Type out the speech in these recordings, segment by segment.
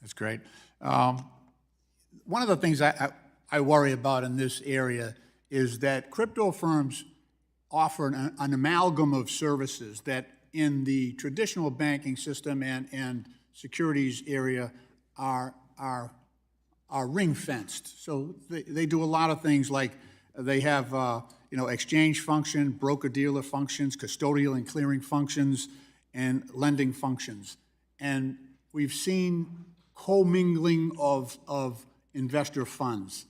That's great. One of the things I worry about in this area is that crypto firms offer an amalgam of services that in the traditional banking system and securities area are ring-fenced. So they do a lot of things like they have exchange function, broker-dealer functions, custodial and clearing functions, and lending functions. And we've seen commingling of investor funds.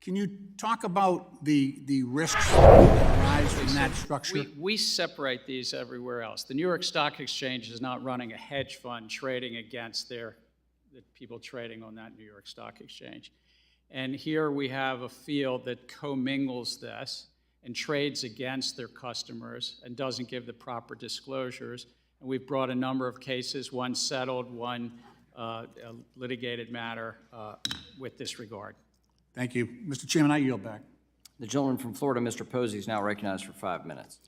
Can you talk about the risks that arise from that structure? We separate these everywhere else. The New York Stock Exchange is not running a hedge fund trading against the people trading on that New York Stock Exchange. And here we have a field that commingles this and trades against their customers and doesn't give the proper disclosures. And we've brought a number of cases, one settled, one a litigated matter with this regard. Thank you. Mr. Chairman, I yield back. The gentleman from Florida, Mr. Posey, is now recognized for 5 minutes.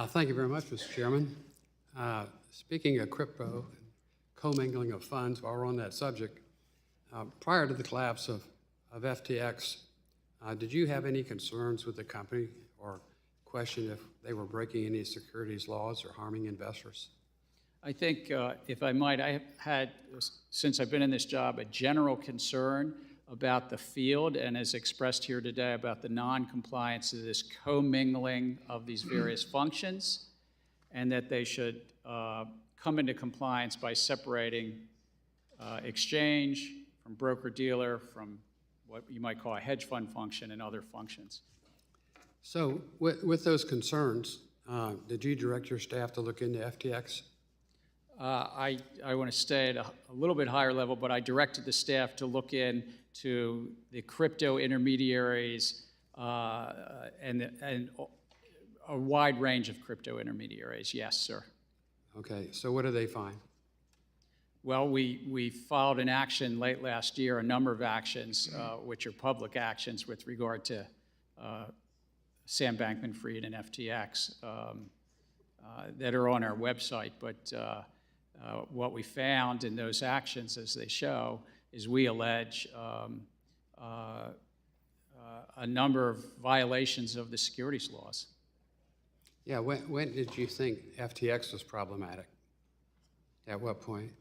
Thank you very much, Mr. Chairman. Speaking of crypto, commingling of funds, while we're on that subject, prior to the collapse of FTX, did you have any concerns with the company or question if they were breaking any securities laws or harming investors? I think, if I might, I have had, since I've been in this job, a general concern about the field, and as expressed here today, about the non-compliance of this commingling of these various functions, and that they should come into compliance by separating exchange from broker-dealer, from what you might call a hedge fund function and other functions. So with those concerns, did you direct your staff to look into FTX? I want to stay at a little bit higher level, but I directed the staff to look into the crypto intermediaries and a wide range of crypto intermediaries. Yes, sir. Okay, so what did they find? Well, we filed an action late last year, a number of actions, which are public actions with regard to Sam Bankman-Fried and FTX that are on our website. But what we found in those actions, as they show, is we allege a number of violations of the securities laws. Yeah, when did you think FTX was problematic? At what point?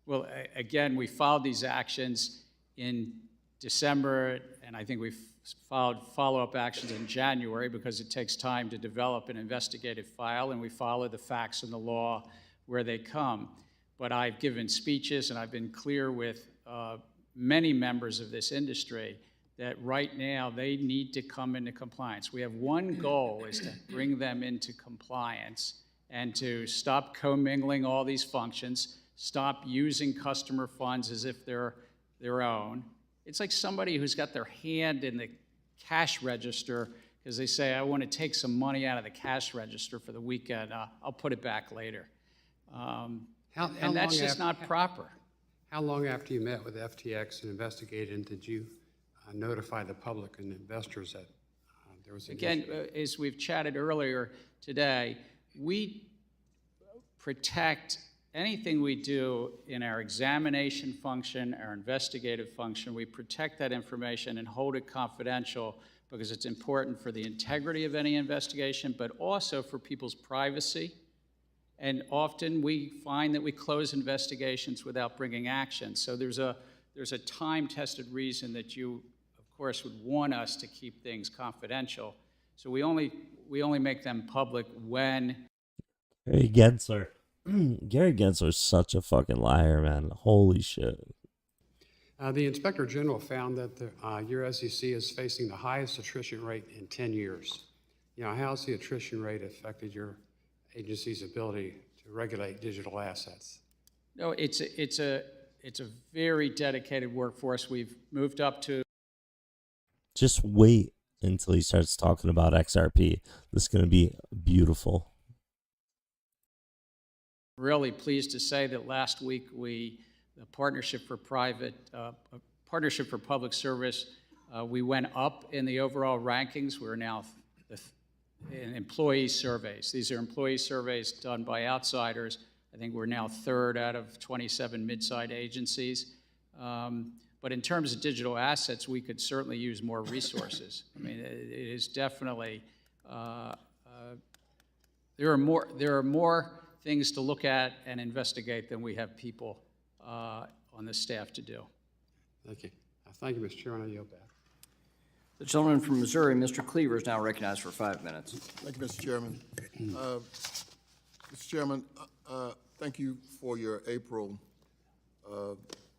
Well, again, we filed these actions in December, and I think we've filed follow-up actions in January because it takes time to develop an investigative file, and we follow the facts and the law where they come. But I've given speeches, and I've been clear with many members of this industry that right now they need to come into compliance. We have one goal, is to bring them into compliance and to stop commingling all these functions, stop using customer funds as if they're their own. It's like somebody who's got their hand in the cash register because they say, I want to take some money out of the cash register for the weekend. I'll put it back later. And that's just not proper. How long after you met with FTX and investigated, and did you notify the public and investors that there was an issue? As we've chatted earlier today, we protect anything we do in our examination function, our investigative function. We protect that information and hold it confidential because it's important for the integrity of any investigation, but also for people's privacy. And often we find that we close investigations without bringing action. So there's a time-tested reason that you, of course, would want us to keep things confidential. So we only make them public when. Gary Gensler. Gary Gensler is such a fucking liar, man. Holy shit. The Inspector General found that your SEC is facing the highest attrition rate in 10 years. You know, how's the attrition rate affected your agency's ability to regulate digital assets? No, it's a very dedicated workforce. We've moved up to. Just wait until he starts talking about XRP. This is going to be beautiful. Really pleased to say that last week the Partnership for Public Service, we went up in the overall rankings. We're now in employee surveys. These are employee surveys done by outsiders. I think we're now third out of 27 mid-sized agencies. But in terms of digital assets, we could certainly use more resources. I mean, it is definitely, there are more things to look at and investigate than we have people on the staff to do. Thank you. Thank you, Mr. Chairman. I yield back. The gentleman from Missouri, Mr. Cleaver, is now recognized for 5 minutes. Thank you, Mr. Chairman. Mr. Chairman, thank you for your April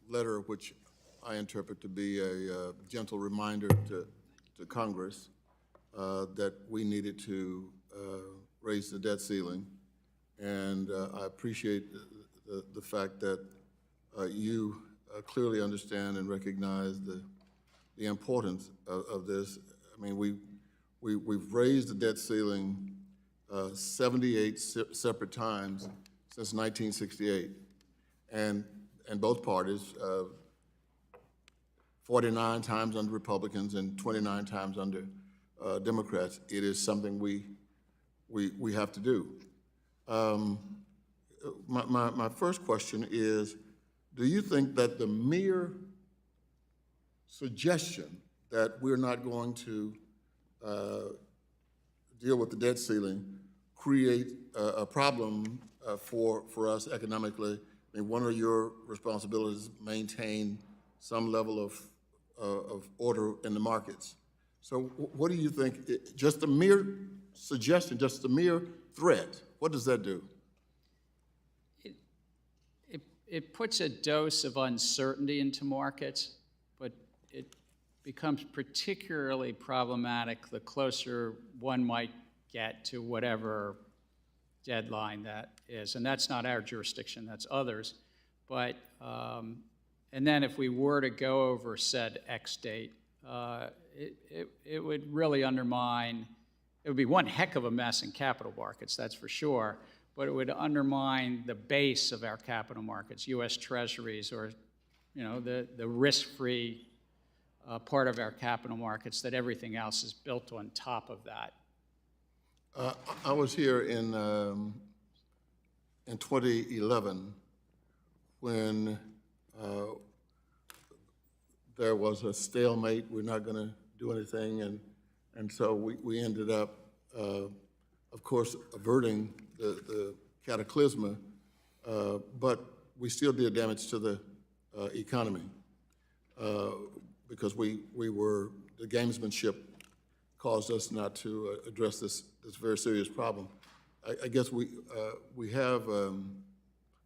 letter, which I interpret to be a gentle reminder to Congress that we needed to raise the debt ceiling. And I appreciate the fact that you clearly understand and recognize the importance of this. I mean, we've raised the debt ceiling 78 separate times since 1968, and both parties, 49 times under Republicans and 29 times under Democrats. It is something we have to do. My first question is, do you think that the mere suggestion that we're not going to deal with the debt ceiling create a problem for us economically? I mean, one of your responsibilities is maintain some level of order in the markets. So what do you think, just a mere suggestion, just a mere threat, what does that do? It puts a dose of uncertainty into markets, but it becomes particularly problematic the closer one might get to whatever deadline that is. And that's not our jurisdiction, that's others. But, and then if we were to go over said X date, it would really undermine, it would be one heck of a mess in capital markets, that's for sure, but it would undermine the base of our capital markets, U.S. Treasuries, or the risk-free part of our capital markets, that everything else is built on top of that. I was here in 2011 when there was a stalemate. We're not going to do anything, and so we ended up, of course, averting the cataclysm, but we still did damage to the economy because the gamesmanship caused us not to address this very serious problem. I guess we have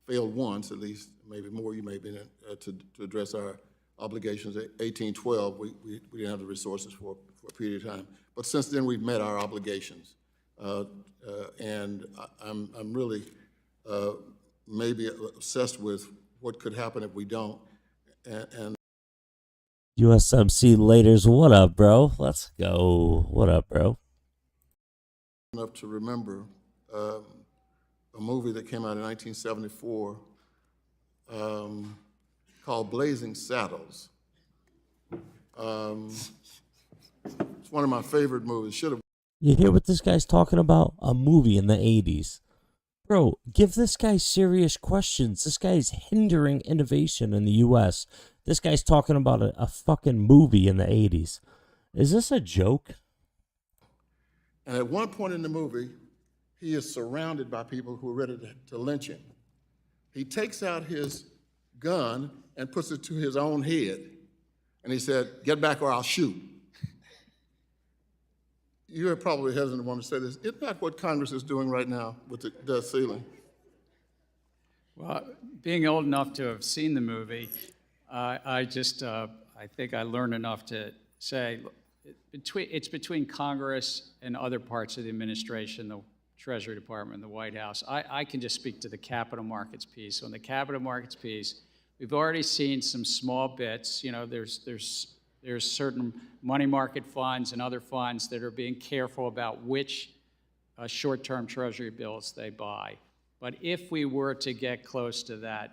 failed once, at least, maybe more. You may have been to address our obligations. 1812, we didn't have the resources for a period of time, but since then we've met our obligations. And I'm really maybe obsessed with what could happen if we don't. And USMC Laters, what up, bro? Let's go. What up, bro? Enough to remember a movie that came out in 1974 called Blazing Saddles. It's one of my favorite movies. You hear what this guy's talking about? A movie in the 80s. Bro, give this guy serious questions. This guy is hindering innovation in the U.S. This guy's talking about a fucking movie in the 80s. Is this a joke? And at one point in the movie, he is surrounded by people who are ready to lynch him. He takes out his gun and puts it to his own head. And he said, "Get back or I'll shoot." You're probably hesitant to want to say this. Isn't that what Congress is doing right now with the debt ceiling? Well, being old enough to have seen the movie, I think I learned enough to say it's between Congress and other parts of the administration, the Treasury Department, and the White House. I can just speak to the capital markets piece. On the capital markets piece, we've already seen some small bits. There's certain money market funds and other funds that are being careful about which short-term Treasury bills they buy. But if we were to get close to that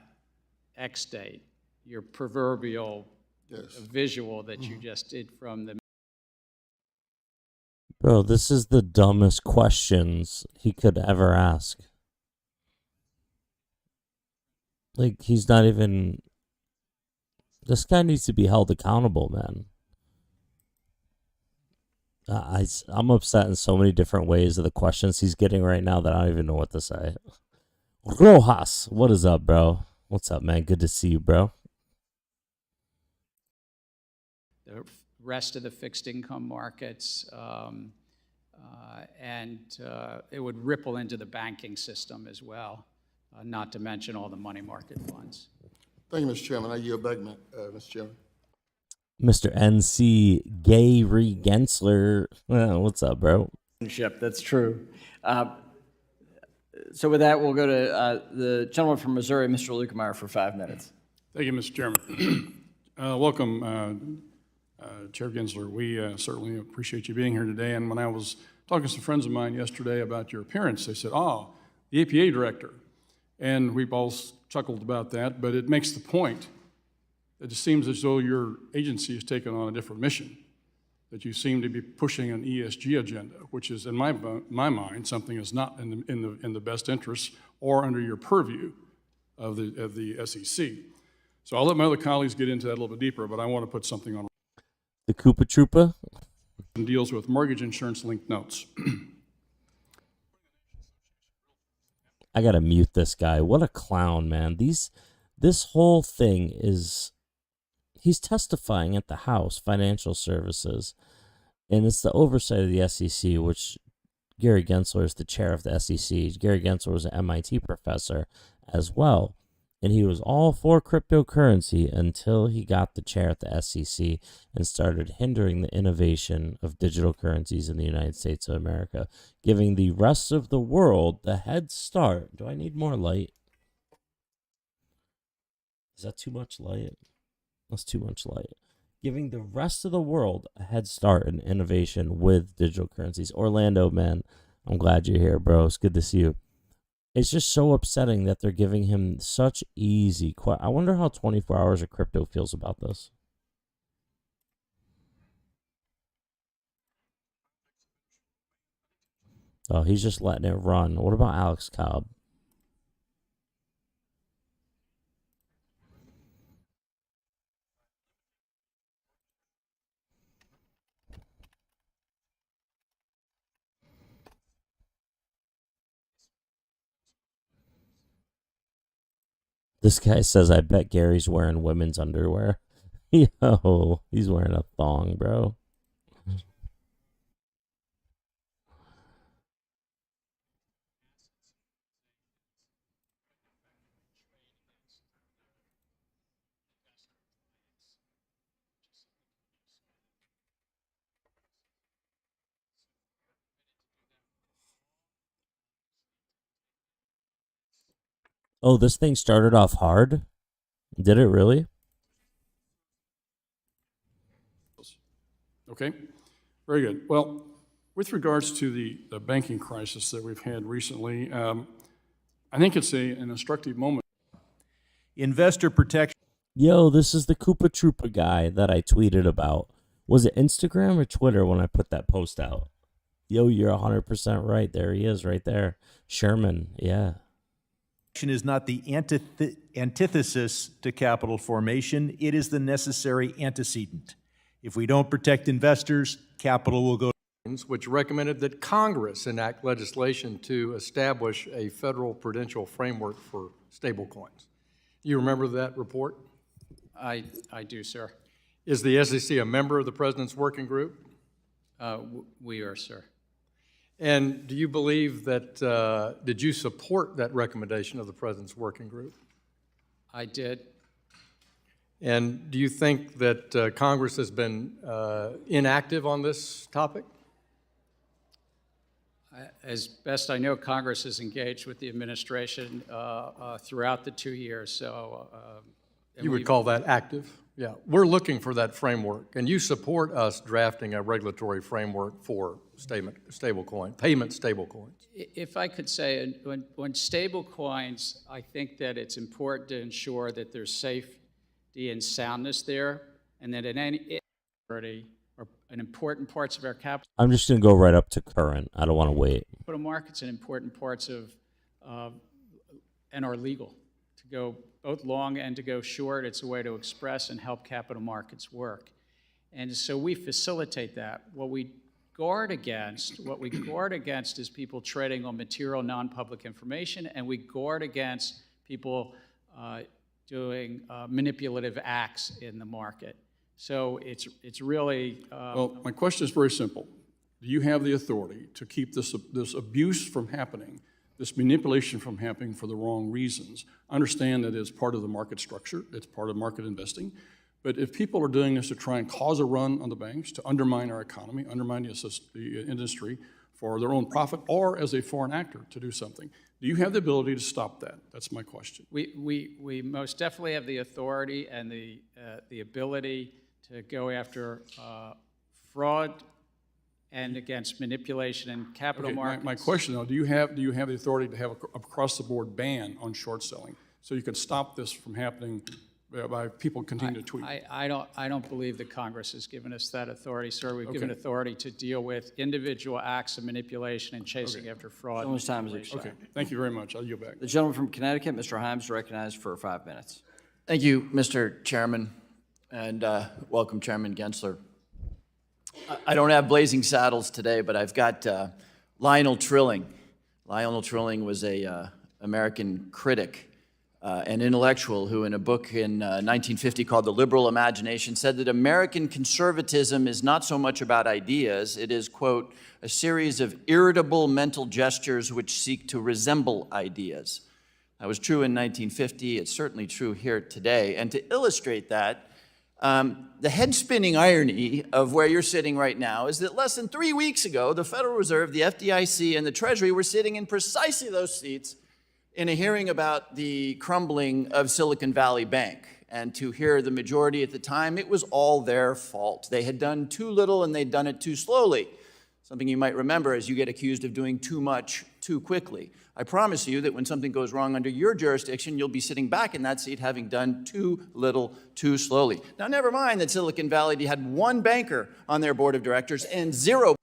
X date, your proverbial visual that you just did from the... Bro, this is the dumbest questions he could ever ask. Like, he's not even. This guy needs to be held accountable, man. I'm upset in so many different ways of the questions he's getting right now that I don't even know what to say. Rojas, what is up, bro? What's up, man? Good to see you, bro. The rest of the fixed income markets, and it would ripple into the banking system as well, not to mention all the money market funds. Thank you, Mr. Chairman. I yield back, Mr. Chairman. Mr. NC Gary Gensler. What's up, bro? That's true. So with that, we'll go to the gentleman from Missouri, Mr. Lukemeyer, for 5 minutes. Thank you, Mr. Chairman. Welcome, Chair Gensler. We certainly appreciate you being here today. And when I was talking to some friends of mine yesterday about your appearance, they said, the APA director. And we both chuckled about that, but it makes the point that it seems as though your agency has taken on a different mission, that you seem to be pushing an ESG agenda, which is, in my mind, something that's not in the best interest or under your purview of the SEC. So I'll let my other colleagues get into that a little bit deeper, but I want to put something on. The Koopa Troopa? Deals with mortgage insurance linked notes. I gotta mute this guy. What a clown, man. This whole thing is, he's testifying at the House Financial Services, and it's the oversight of the SEC, which Gary Gensler is the chair of the SEC. Gary Gensler was an MIT professor as well, and he was all for cryptocurrency until he got the chair at the SEC and started hindering the innovation of digital currencies in the United States of America, giving the rest of the world the head start. Do I need more light? Is that too much light? That's too much light. Giving the rest of the world a head start in innovation with digital currencies. Orlando, man, I'm glad you're here, bro. It's good to see you. It's just so upsetting that they're giving him such easy. I wonder how 24 Hours of Crypto feels about this. Oh, he's just letting it run. What about Alex Cobb? This guy says, I bet Gary's wearing women's underwear. Yo, he's wearing a thong, bro. Oh, this thing started off hard? Did it really? Okay, very good. Well, with regards to the banking crisis that we've had recently, I think it's an instructive moment. Investor protection. Yo, this is the Koopa Troopa guy that I tweeted about. Was it Instagram or Twitter when I put that post out? Yo, you're 100% right. There he is, right there. Sherman, yeah. Is not the antithesis to capital formation. It is the necessary antecedent. If we don't protect investors, capital will go. Which recommended that Congress enact legislation to establish a federal prudential framework for stablecoins. You remember that report? I do, sir. Is the SEC a member of the President's working group? We are, sir. And do you believe that, did you support that recommendation of the President's working group? I did. And do you think that Congress has been inactive on this topic? As best I know, Congress is engaged with the administration throughout the 2 years, so. You would call that active? Yeah. We're looking for that framework, and you support us drafting a regulatory framework for payment stablecoins. If I could say, when stable coins, I think that it's important to ensure that there's safety and soundness there, and that in any security or in important parts of our capital. I'm just going to go right up to current. I don't want to wait. Capital markets and important parts of and are legal to go both long and to go short. It's a way to express and help capital markets work. And so we facilitate that. What we guard against is people trading on material non-public information, and we guard against people doing manipulative acts in the market. So it's really Well, my question is very simple. Do you have the authority to keep this abuse from happening, this manipulation from happening for the wrong reasons? I understand that it's part of the market structure, it's part of market investing, but if people are doing this to try and cause a run on the banks, to undermine our economy, undermine the industry for their own profit, or as a foreign actor to do something, do you have the ability to stop that? That's my question. we most definitely have the authority and the ability to go after fraud and against manipulation in capital Okay, markets. my question though, do you have the authority to have a across-the-board ban on short selling so you can stop this from happening by people continuing to tweet? I don't believe that Congress has given us that authority, sir. We've given authority to deal with individual acts of manipulation and chasing after fraud. Gentleman's time is expired. Okay, thank you very much. I'll yield back. The gentleman from Connecticut, Mr. Himes, recognized for 5 minutes. Thank you, Mr. Chairman, and welcome, Chairman Gensler. I don't have blazing saddles today, but I've got Lionel Trilling. Lionel Trilling was a American critic, an intellectual who in a book in 1950 called The Liberal Imagination said that American conservatism is not so much about ideas, it is, quote, a series of irritable mental gestures which seek to resemble ideas. That was true in 1950, it's certainly true here today. And to illustrate that, the head-spinning irony of where you're sitting right now is that less than 3 weeks ago, the Federal Reserve, the FDIC, and the Treasury were sitting in precisely those seats in a hearing about the crumbling of Silicon Valley Bank. And to hear the majority at the time, it was all their fault. They had done too little and they'd done it too slowly. Something you might remember as you get accused of doing too much too quickly. I promise you that when something goes wrong under your jurisdiction, you'll be sitting back in that seat having done too little too slowly. Now, never mind that Silicon Valley had one banker on their board of directors and zero.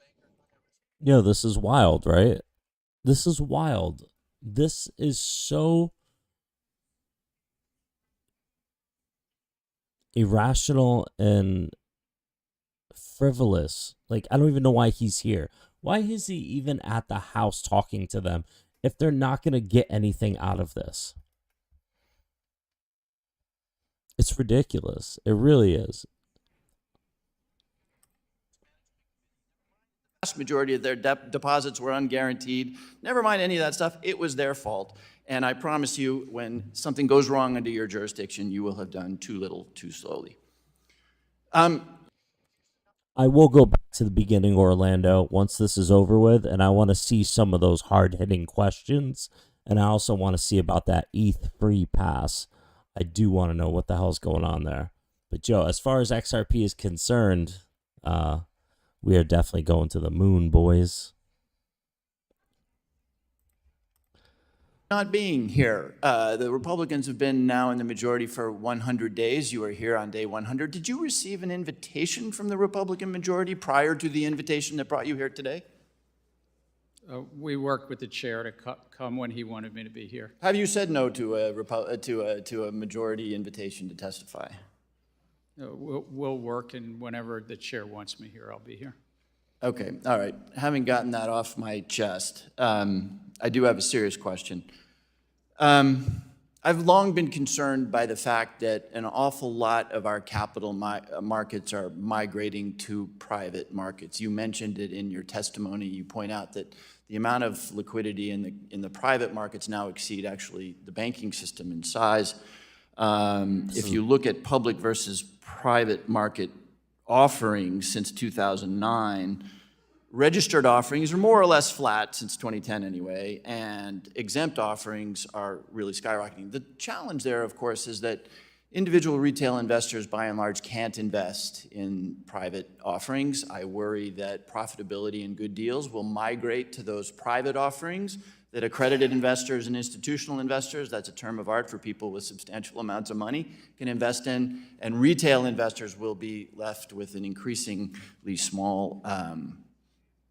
Yo, this is wild, right? This is wild. This is so irrational and frivolous. Like, I don't even know why he's here. Why is he even at the House talking to them if they're not going to get anything out of this? It's ridiculous. It really is. The vast majority of their deposits were unguaranteed. Never mind any of that stuff. It was their fault. And I promise you, when something goes wrong under your jurisdiction, you will have done too little too slowly. I will go back to the beginning, Orlando, once this is over with, and I want to see some of those hard-hitting questions, and I also want to see about that ETH free pass. I do want to know what the hell's going on there. But, Joe, as far as XRP is concerned, we are definitely going to the moon, boys. Not being here. The Republicans have been now in the majority for 100 days. You are here on day 100. Did you receive an invitation from the Republican majority prior to the invitation that brought you here today? We worked with the chair to come when he wanted me to be here. Have you said no to a majority invitation to testify? We'll work, and whenever the chair wants me here, I'll be here. Okay, all right. Having gotten that off my chest, I do have a serious question. I've long been concerned by the fact that an awful lot of our capital markets are migrating to private markets. You mentioned it in your testimony. You point out that the amount of liquidity in the private markets now exceed actually the banking system in size. If you look at public versus private market offerings since 2009, registered offerings are more or less flat since 2010 anyway, and exempt offerings are really skyrocketing. The challenge there, of course, is that individual retail investors, by and large, can't invest in private offerings. I worry that profitability and good deals will migrate to those private offerings that accredited investors and institutional investors, that's a term of art for people with substantial amounts of money, can invest in, and retail investors will be left with an increasingly small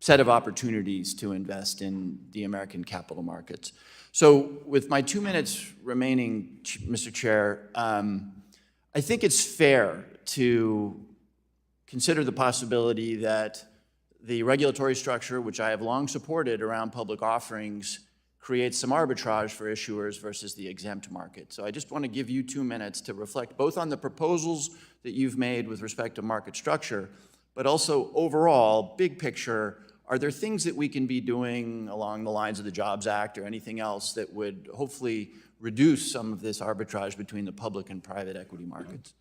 set of opportunities to invest in the American capital markets. So with my 2 minutes remaining, Mr. Chair, I think it's fair to consider the possibility that the regulatory structure, which I have long supported around public offerings, creates some arbitrage for issuers versus the exempt market. So I just want to give you 2 minutes to reflect both on the proposals that you've made with respect to market structure, but also overall, big picture, are there things that we can be doing along the lines of the Jobs Act or anything else that would hopefully reduce some of this arbitrage between the public and private equity markets?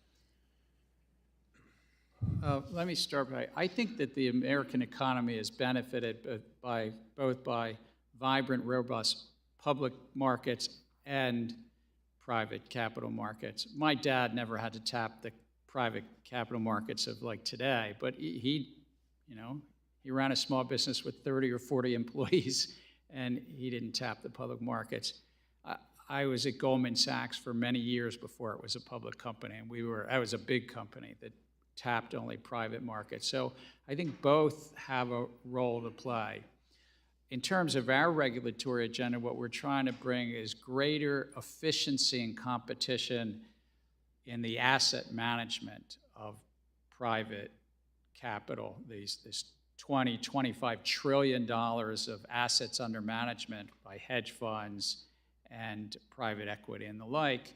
Let me start by, I think that the American economy has benefited both by vibrant, robust public markets and private capital markets. My dad never had to tap the private capital markets of like today, but he ran a small business with 30 or 40 employees, and he didn't tap the public markets. I was at Goldman Sachs for many years before it was a public company, and I was a big company that tapped only private markets. So I think both have a role to play. In terms of our regulatory agenda, what we're trying to bring is greater efficiency and competition in the asset management of private capital, this $20–25 trillion of assets under management by hedge funds and private equity and the like,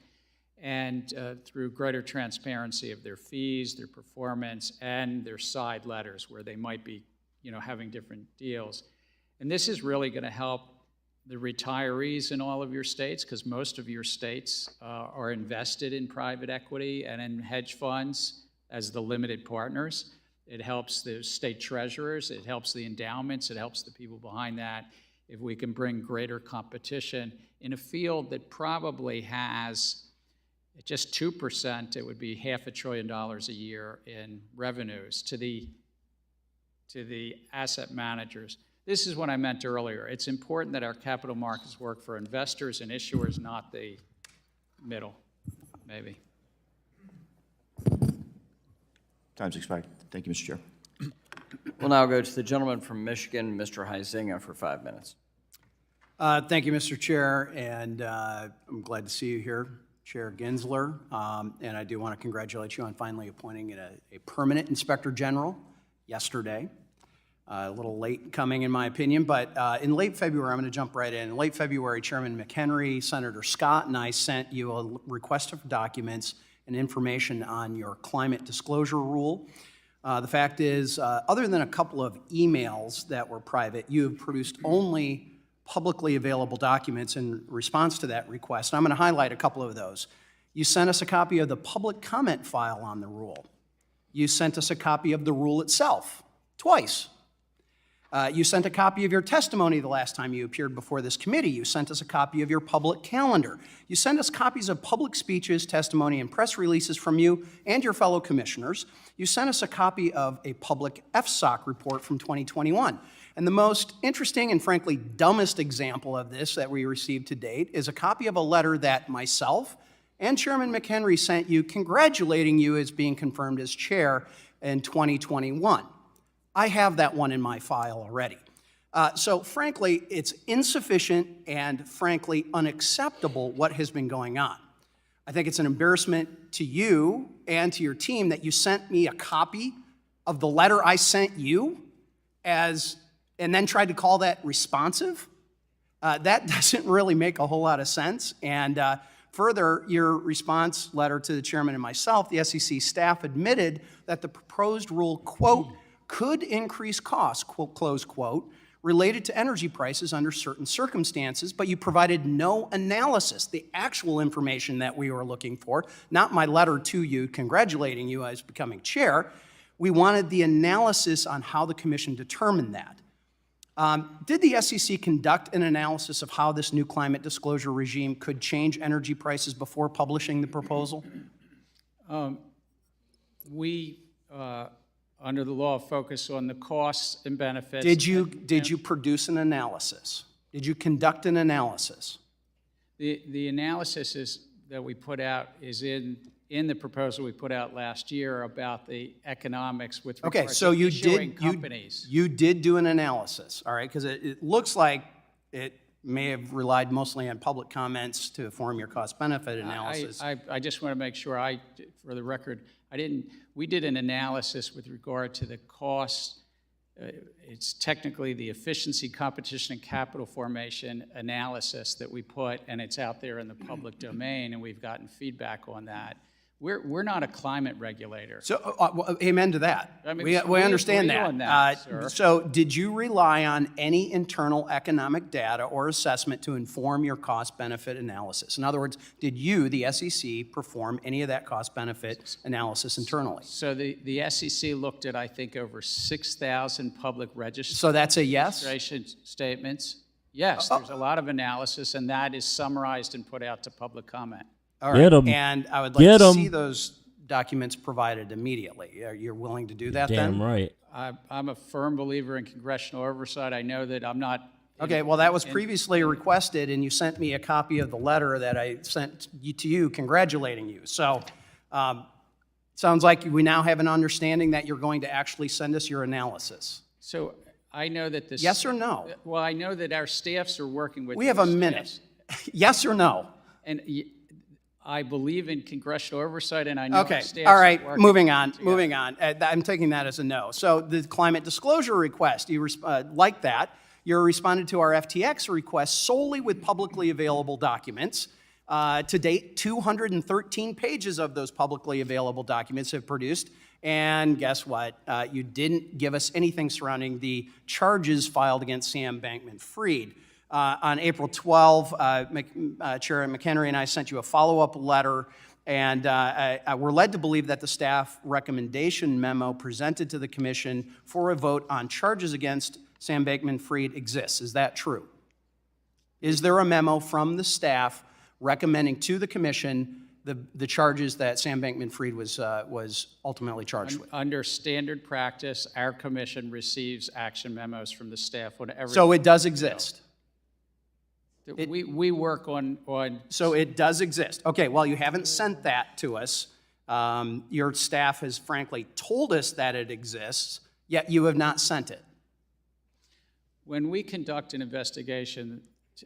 and through greater transparency of their fees, their performance, and their side letters where they might be having different deals. And this is really going to help the retirees in all of your states, because most of your states are invested in private equity and in hedge funds as the limited partners. It helps the state treasurers, it helps the endowments, it helps the people behind that if we can bring greater competition in a field that probably has, at just 2%, it would be $500 billion a year in revenues to the asset managers. This is what I meant earlier. It's important that our capital markets work for investors and issuers, not the middle, maybe. Time's expired. Thank you, Mr. Chair. We'll now go to the gentleman from Michigan, Mr. Huizinga, for 5 minutes. Thank you, Mr. Chair, and I'm glad to see you here, Chair Gensler. And I do want to congratulate you on finally appointing a permanent Inspector General yesterday. A little late coming, in my opinion, but in late February, I'm going to jump right in. In late February, Chairman McHenry, Senator Scott, and I sent you a request for documents and information on your climate disclosure rule. The fact is, other than a couple of emails that were private, you have produced only publicly available documents in response to that request. And I'm going to highlight a couple of those. You sent us a copy of the public comment file on the rule. You sent us a copy of the rule itself, twice. You sent a copy of your testimony the last time you appeared before this committee. You sent us a copy of your public calendar. You sent us copies of public speeches, testimony, and press releases from you and your fellow commissioners. You sent us a copy of a public FSOC report from 2021. And the most interesting and frankly dumbest example of this that we received to date is a copy of a letter that myself and Chairman McHenry sent you congratulating you as being confirmed as chair in 2021. I have that one in my file already. So frankly, it's insufficient and frankly unacceptable what has been going on. I think it's an embarrassment to you and to your team that you sent me a copy of the letter I sent you and then tried to call that responsive. That doesn't really make a whole lot of sense. And further, your response letter to the chairman and myself, the SEC staff admitted that the proposed rule, quote, could increase costs, quote, close quote, related to energy prices under certain circumstances, but you provided no analysis, the actual information that we were looking for, not my letter to you congratulating you as becoming chair. We wanted the analysis on how the commission determined that. Did the SEC conduct an analysis of how this new climate disclosure regime could change energy prices before publishing the proposal? Under the law, focus on the costs and benefits. Did you produce an analysis? Did you conduct an analysis? The analysis that we put out is in in the proposal we put out last year about the economics with Okay, regard so to you issuing did, companies. you did do an analysis, all right? Because it looks like it may have relied mostly on public comments to form your cost-benefit analysis. I just want to make sure for the record, we did an analysis with regard to the cost. It's technically the efficiency, competition, and capital formation analysis that we put, and it's out there in the public domain, and we've gotten feedback on that. We're not a climate regulator. So, well, amen to that. I mean, We understand agree that. on that, sir. So did you rely on any internal economic data or assessment to inform your cost-benefit analysis? In other words, did you, the SEC, perform any of that cost-benefit analysis internally? So the SEC looked at, I think, over 6,000 public So that's a yes? registration statements. Yes, there's a lot of analysis, and that is summarized and put out to public comment. All Get right. 'em. And I would like Get to 'em. see those documents provided immediately. Are you willing to do that then? Damn right. I'm a firm believer in congressional oversight. I know that I'm not. Okay, well, that was previously requested, and you sent me a copy of the letter that I sent to you congratulating you. So, sounds like we now have an understanding that you're going to actually send us your analysis. So I know that this. Yes or no? Well, I know that our staffs are working with. We have a those minute. staffs. Yes or no? And I believe in congressional oversight, and I know our Okay, staffs all are right, working moving on, together. moving on. I'm taking that as a no. So the climate disclosure request, you like that. You responded to our FTX request solely with publicly available documents. To date, 213 pages of those publicly available documents have produced. And guess what? You didn't give us anything surrounding the charges filed against Sam Bankman-Fried. On April 12, Chair McHenry and I sent you a follow-up letter, and we're led to believe that the staff recommendation memo presented to the commission for a vote on charges against Sam Bankman-Fried exists. Is that true? Is there a memo from the staff recommending to the commission the charges that Sam Bankman-Fried was ultimately charged with? Under standard practice, our commission receives action memos from the staff on every. So it does exist? We work on. So it does exist. Okay, well, you haven't sent that to us. Your staff has frankly told us that it exists, yet you have not sent it. When we conduct an investigation,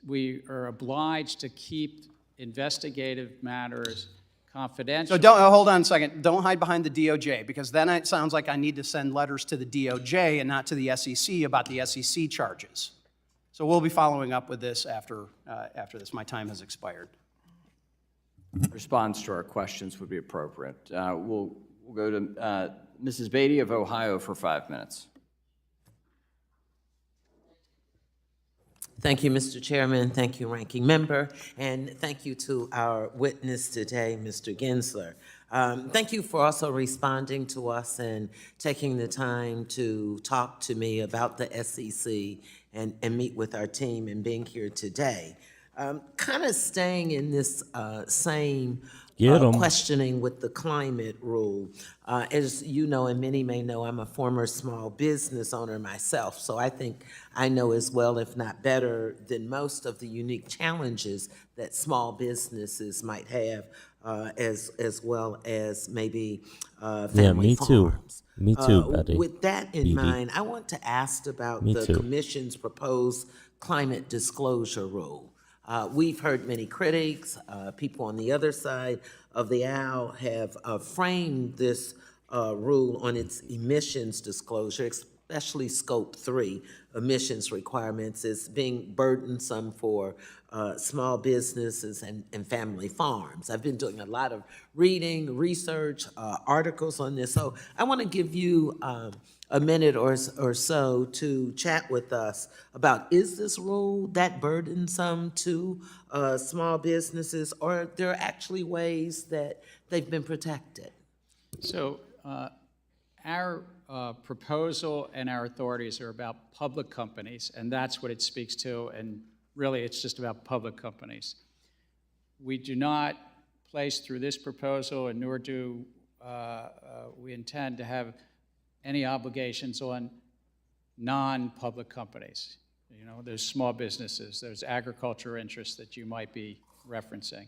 we are obliged to keep investigative matters confidential. So don't, hold on a second. Don't hide behind the DOJ, because then it sounds like I need to send letters to the DOJ and not to the SEC about the SEC charges. So we'll be following up with this after this. My time has expired. Response to our questions would be appropriate. We'll go to Mrs. Beatty of Ohio for 5 minutes. Thank you, Mr. Chairman. Thank you, Ranking Member. And thank you to our witness today, Mr. Gensler. Thank you for also responding to us and taking the time to talk to me about the SEC and meet with our team and being here today. Kind of staying in this same questioning with the climate rule. As you know, and many may know, I'm a former small business owner myself, so I think I know as well, if not better, than most of the unique challenges that small businesses might have, as well as maybe family farms. Me too, Betty. With that in mind, I want to ask about the Commission's proposed climate disclosure rule. We've heard many critics, people on the other side of the aisle have framed this rule on its emissions disclosure, especially Scope 3 emissions requirements, as being burdensome for small businesses and family farms. I've been doing a lot of reading, research, articles on this, so I want to give you a minute or so to chat with us about, is this rule that burdensome to small businesses, or are there actually ways that they've been protected? So our proposal and our authorities are about public companies, and that's what it speaks to, and really it's just about public companies. We do not place through this proposal, and nor do we intend to have any obligations on non-public companies. You know, there's small businesses, there's agriculture interests that you might be referencing.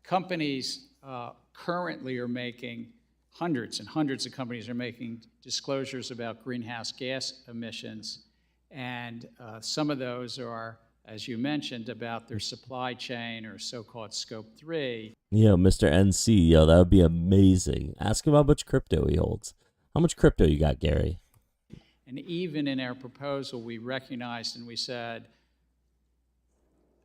companies currently are making, hundreds and hundreds of companies are making disclosures about greenhouse gas emissions. And some of those are, as you mentioned, about their supply chain or so-called scope 3. Yo, Mr. NC, yo, that would be amazing. Ask him how much crypto he holds. How much crypto you got, Gary? And even in our proposal, we recognized and we said,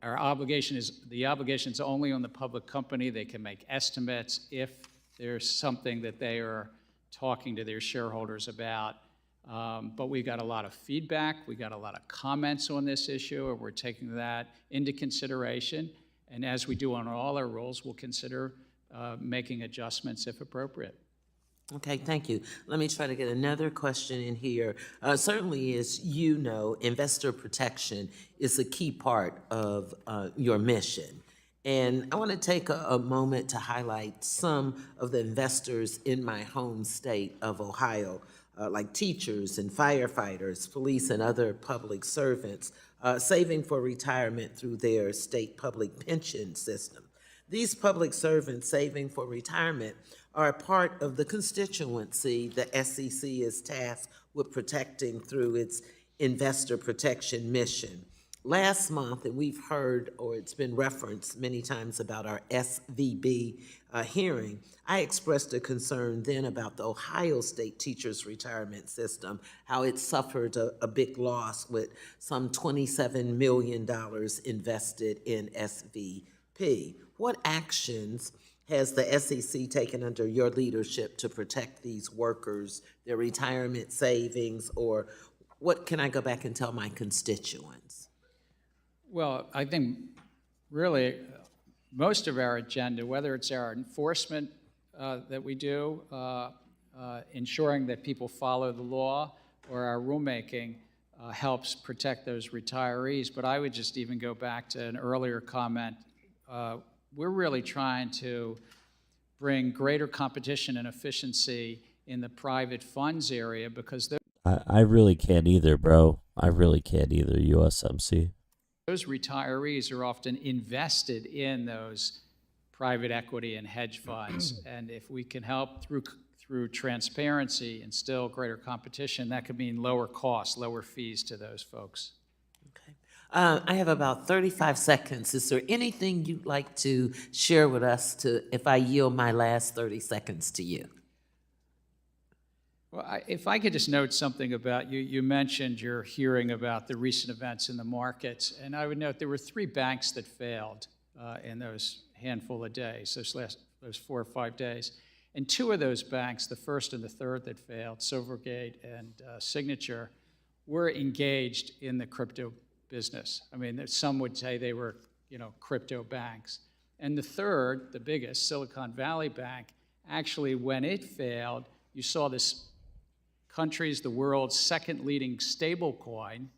the obligation is only on the public company. They can make estimates if there's something that they are talking to their shareholders about. But we got a lot of feedback. We got a lot of comments on this issue, and we're taking that into consideration. And as we do on all our rules, we'll consider making adjustments if appropriate. Okay, thank you. Let me try to get another question in here. Certainly, as you know, investor protection is a key part of your mission. And I want to take a moment to highlight some of the investors in my home state of Ohio, like teachers and firefighters, police, and other public servants, saving for retirement through their state public pension system. These public servants saving for retirement are a part of the constituency the SEC is tasked with protecting through its investor protection mission. Last month, and we've heard, or it's been referenced many times about our SVB hearing, I expressed a concern then about the Ohio State Teachers Retirement System, how it suffered a big loss with some $27 million invested in SVP. What actions has the SEC taken under your leadership to protect these workers, their retirement savings, or what can I go back and tell my constituents? Well, I think really most of our agenda, whether it's our enforcement that we do, ensuring that people follow the law, or our rulemaking, helps protect those retirees. But I would just even go back to an earlier comment. We're really trying to bring greater competition and efficiency in the private funds area because I really can't either, bro. I really can't either, USMC. those retirees are often invested in those private equity and hedge funds. And if we can help through transparency instill greater competition, that could mean lower costs, lower fees to those folks. I have about 35 seconds. Is there anything you'd like to share with us if I yield my last 30 seconds to you? Well, if I could just note something about you mentioned your hearing about the recent events in the markets, and I would note there were 3 banks that failed in those handful of days, those 4 or 5 days. And 2 of those banks, the first and the third that failed, Silvergate and Signature, were engaged in the crypto business. I mean, some would say they were, crypto banks. And the third, the biggest, Silicon Valley Bank, actually, when it failed, you saw this country's, the world's second leading stable coin,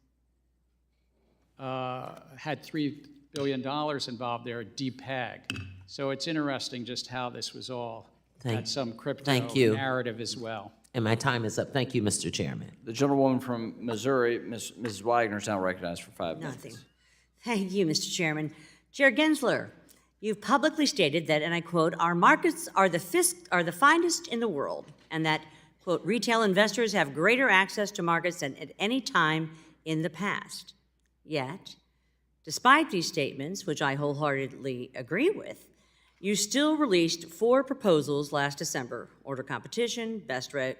had $3 billion involved there, DPEG. So it's interesting just how this was all had some crypto narrative as well. And my time is up. Thank you, Mr. Chairman. The gentlewoman from Missouri, Mrs. Wagner, is now recognized for 5 minutes. Nothing. Thank you, Mr. Chairman. Chair Gensler, you've publicly stated that, and I quote, "Our markets are the finest in the world," and that, quote, "retail investors have greater access to markets than at any time in the past." Yet, despite these statements, which I wholeheartedly agree with, you still released 4 proposals last December: order competition,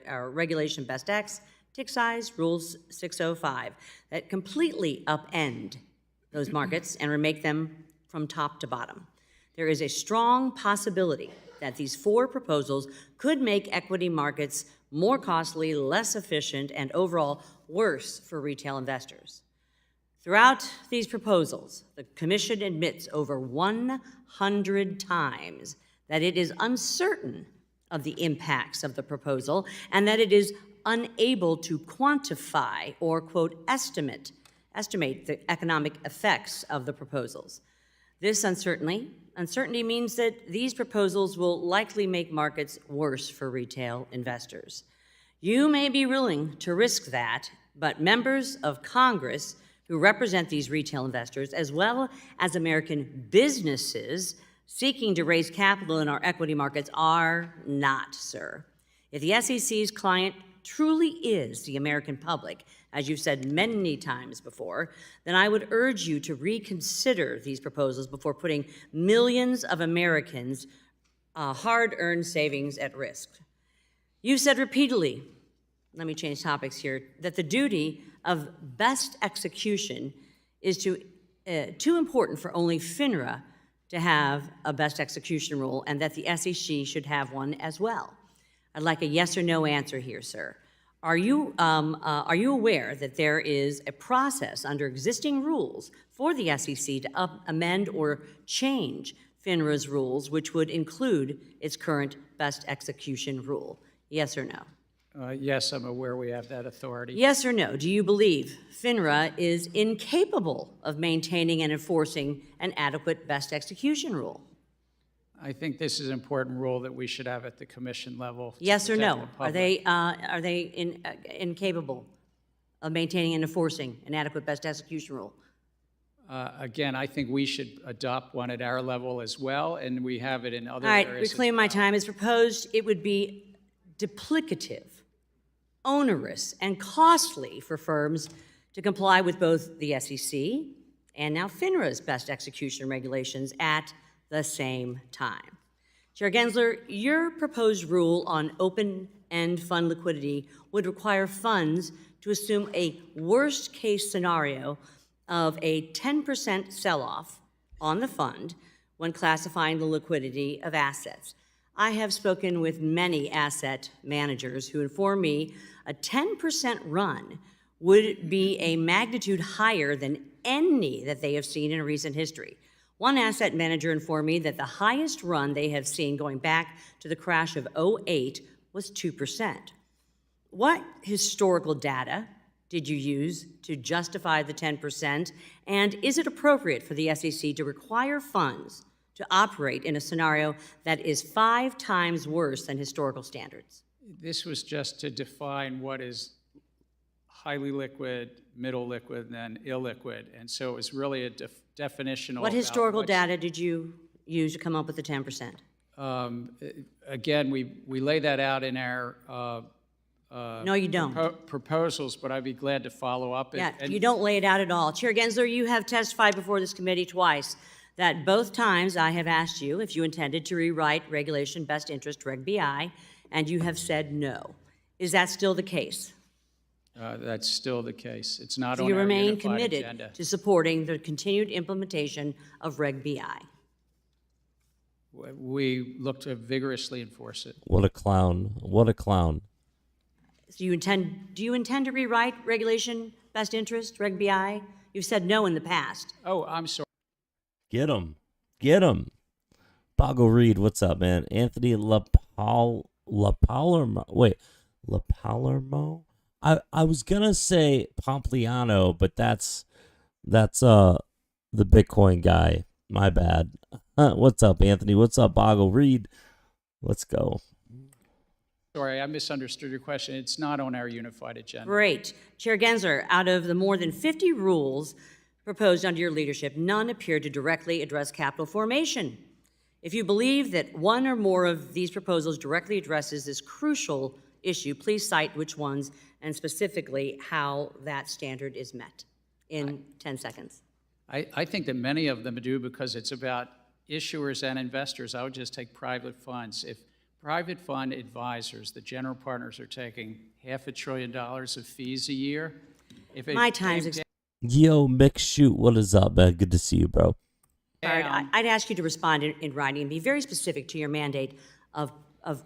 regulation best X, tick size, rules 605, that completely upend those markets and remake them from top to bottom. There is a strong possibility that these 4 proposals could make equity markets more costly, less efficient, and overall worse for retail investors. Throughout these proposals, the Commission admits over 100 times that it is uncertain of the impacts of the proposal and that it is unable to quantify or, quote, estimate the economic effects of the proposals. This uncertainty means that these proposals will likely make markets worse for retail investors. You may be willing to risk that, but members of Congress who represent these retail investors, as well as American businesses, seeking to raise capital in our equity markets are not, sir. If the SEC's client truly is the American public, as you've said many times before, then I would urge you to reconsider these proposals before putting millions of Americans' hard-earned savings at risk. You've said repeatedly, let me change topics here, that the duty of best execution is too important for only FINRA to have a best execution rule, and that the SEC should have one as well. I'd like a yes or no answer here, sir. Are you aware that there is a process under existing rules for the SEC to amend or change FINRA's rules, which would include its current best execution rule? Yes or no? Yes, I'm aware we have that authority. Yes or no? Do you believe FINRA is incapable of maintaining and enforcing an adequate best execution rule? I think this is an important rule that we should have at the commission level. to Yes or protect no? the Are public. they incapable of maintaining and enforcing an adequate best execution rule? Again, I think we should adopt one at our level as well, and we have it in other All right, areas. reclaim my time. As proposed, it would be duplicative, onerous, and costly for firms to comply with both the SEC and now FINRA's best execution regulations at the same time. Chair Gensler, your proposed rule on open-end fund liquidity would require funds to assume a worst-case scenario of a 10% sell-off on the fund when classifying the liquidity of assets. I have spoken with many asset managers who inform me a 10% run would be a magnitude higher than any that they have seen in recent history. One asset manager informed me that the highest run they have seen going back to the crash of '08 was 2%. What historical data did you use to justify the 10%? And is it appropriate for the SEC to require funds to operate in a scenario that is 5 times worse than historical standards? This was just to define what is highly liquid, middle liquid, and then illiquid. And so it was really a definitional. What about historical what's- data did you use to come up with the 10%? Again, we lay that out in our No, you don't. proposals, but I'd be glad to follow up. Yeah, And- you don't lay it out at all. Chair Gensler, you have testified before this committee twice that both times I have asked you if you intended to rewrite Regulation Best Interest, Reg BI, and you have said no. Is that still the case? That's still the case. It's not Do on you our remain unified committed agenda. to supporting the continued implementation of Reg BI? We look to vigorously enforce it. What a clown. What a clown. Do you intend to rewrite Regulation Best Interest, Reg BI? You've said no in the past. Oh, I'm sorry. Get him. Get him. Boggle Reed, what's up, man? Anthony LaPalermo. Wait, LaPalermo? I was gonna say Pompliano, but that's the Bitcoin guy. My bad. What's up, Anthony? What's up, Boggle Reed? Let's go. Sorry, I misunderstood your question. It's not on our unified agenda. Great. Chair Gensler, out of the more than 50 rules proposed under your leadership, none appear to directly address capital formation. If you believe that one or more of these proposals directly addresses this crucial issue, please cite which ones and specifically how that standard is met in 10 seconds. I think that many of them do because it's about issuers and investors. I would just take private funds. If private fund advisors, the general partners, are taking $500 billion of fees a year, if it My time's came expired. Yo, Mick Shoot, what is up, man? Good to see you, bro. I'd ask you to respond in writing and be very specific to your mandate of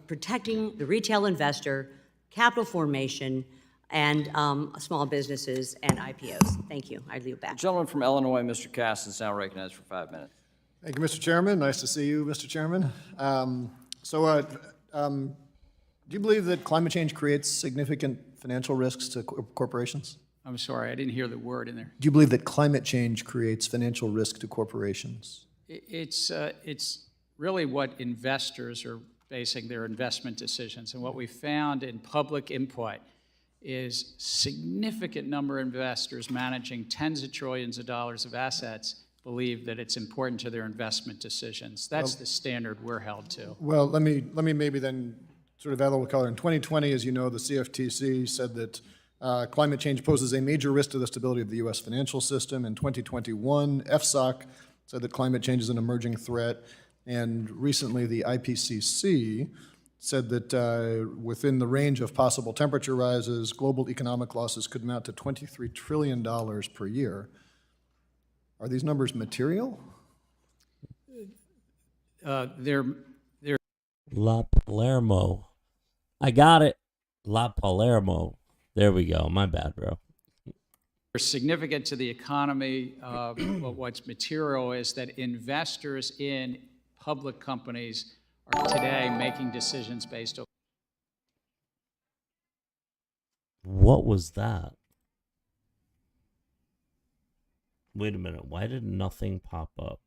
protecting the retail investor, capital formation, and small businesses and IPOs. Thank you. I leave it back. Gentleman from Illinois, Mr. Cass, is now recognized for 5 minutes. Thank you, Mr. Chairman. Nice to see you, Mr. Chairman. Do you believe that climate change creates significant financial risks to corporations? I'm sorry, I didn't hear the word in there. Do you believe that climate change creates financial risk to corporations? It's really what investors are basing their investment decisions. And what we found in public input is significant number of investors managing tens of trillions of dollars of assets believe that it's important to their investment decisions. That's the standard we're held to. Well, let me maybe then sort of add a little color. In 2020, as you know, the CFTC said that climate change poses a major risk to the stability of the U.S. financial system. In 2021, FSOC said that climate change is an emerging threat. And recently, the IPCC said that within the range of possible temperature rises, global economic losses could amount to $23 trillion per year. Are these numbers material? They're La Palermo. I got it. La Palermo. There we go. My bad, bro. significant to the economy. But what's material is that investors in public companies are today making decisions based on. What was that? Wait a minute. Why did nothing pop up?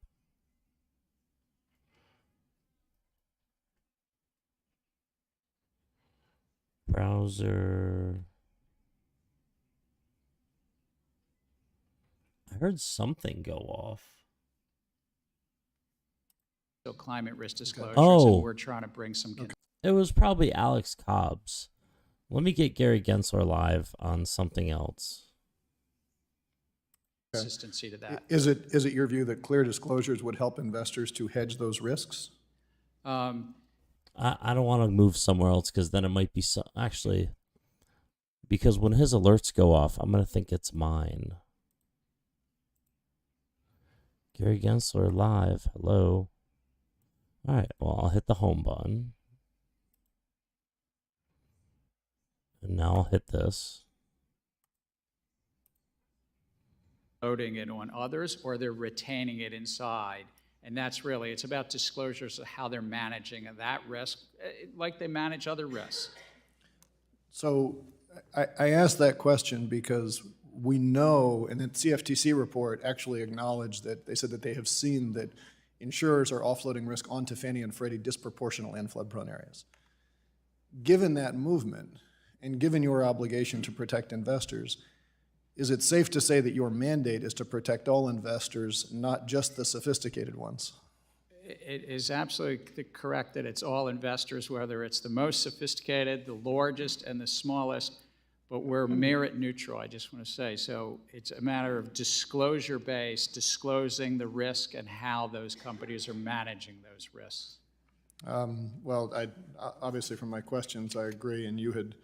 Browser. I heard something go off. So climate risk disclosures, Oh. and we're trying to bring some It was probably Alex Cobbs. Let me get Gary Gensler live on something else. consistency to that. Is it your view that clear disclosures would help investors to hedge those risks? I don't want to move somewhere else because then it might be actually, because when his alerts go off, I'm going to think it's mine. Gary Gensler live. Hello. All right. Well, I'll hit the home button. And now I'll hit this. Loading it on others, or they're retaining it inside. And that's really, it's about disclosures of how they're managing that risk, like they manage other risks. So I asked that question because we know, and the CFTC report actually acknowledged that they said that they have seen that insurers are offloading risk onto Fannie and Freddie disproportionately in flood-prone areas. Given that movement, and given your obligation to protect investors, is it safe to say that your mandate is to protect all investors, not just the sophisticated ones? It is absolutely correct that it's all investors, whether it's the most sophisticated, the largest, and the smallest, but we're merit neutral, I just want to say. So it's a matter of disclosure-based, disclosing the risk and how those companies are managing those risks. Well, obviously from my questions, I agree, and you had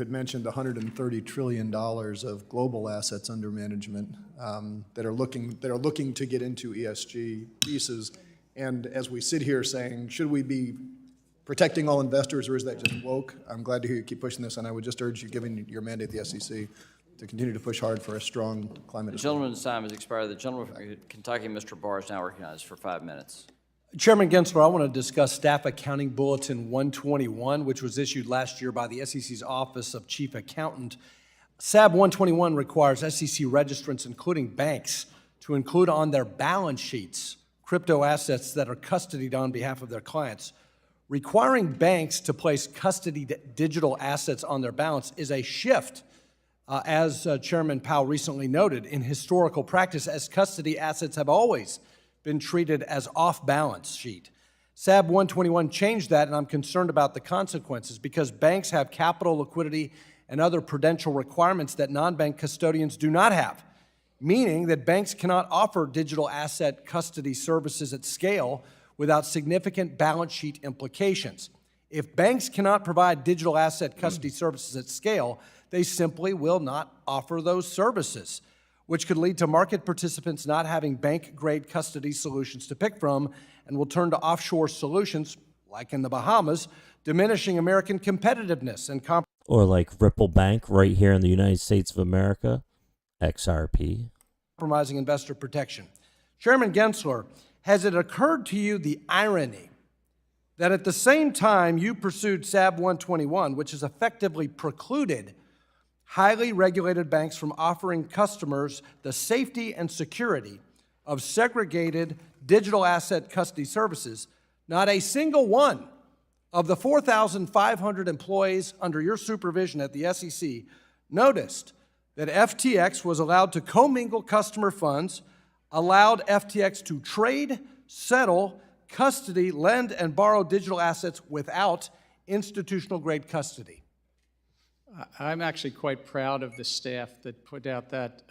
mentioned $130 trillion of global assets under management that are looking to get into ESG pieces. And as we sit here saying, should we be protecting all investors, or is that just woke? I'm glad to hear you keep pushing this, and I would just urge you, given your mandate at the SEC, to continue to push hard for a strong climate. The gentleman's time has expired. The gentleman from Kentucky, Mr. Barr, is now recognized for 5 minutes. Chairman Gensler, I want to discuss Staff Accounting Bulletin 121, which was issued last year by the SEC's Office of Chief Accountant. SAB 121 requires SEC registrants, including banks, to include on their balance sheets crypto assets that are custodied on behalf of their clients. Requiring banks to place custodied digital assets on their balance is a shift, as Chairman Powell recently noted, in historical practice, as custody assets have always been treated as off-balance sheet. SAB 121 changed that, and I'm concerned about the consequences because banks have capital, liquidity, and other prudential requirements that non-bank custodians do not have, meaning that banks cannot offer digital asset custody services at scale without significant balance sheet implications. If banks cannot provide digital asset custody services at scale, they simply will not offer those services, which could lead to market participants not having bank-grade custody solutions to pick from and will turn to offshore solutions, like in the Bahamas, diminishing American competitiveness and Or like Ripple Bank right here in the United States of America, XRP. compromising investor protection. Chairman Gensler, has it occurred to you the irony that at the same time you pursued SAB 121, which has effectively precluded highly regulated banks from offering customers the safety and security of segregated digital asset custody services, not a single one of the 4,500 employees under your supervision at the SEC noticed that FTX was allowed to commingle customer funds allowed FTX to trade, settle, custody, lend, and borrow digital assets without institutional-grade custody. I'm actually quite proud of the staff that put out that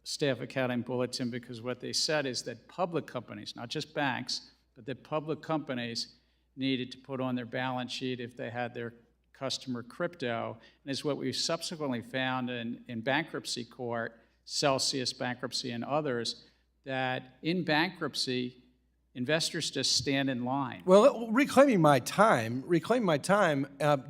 staff accounting bulletin, because what they said is that public companies, not just banks, but that public companies needed to put on their balance sheet if they had their customer crypto. And it's what we subsequently found in bankruptcy court, Celsius bankruptcy and others, that in bankruptcy, investors just stand in line. Well, reclaiming my time,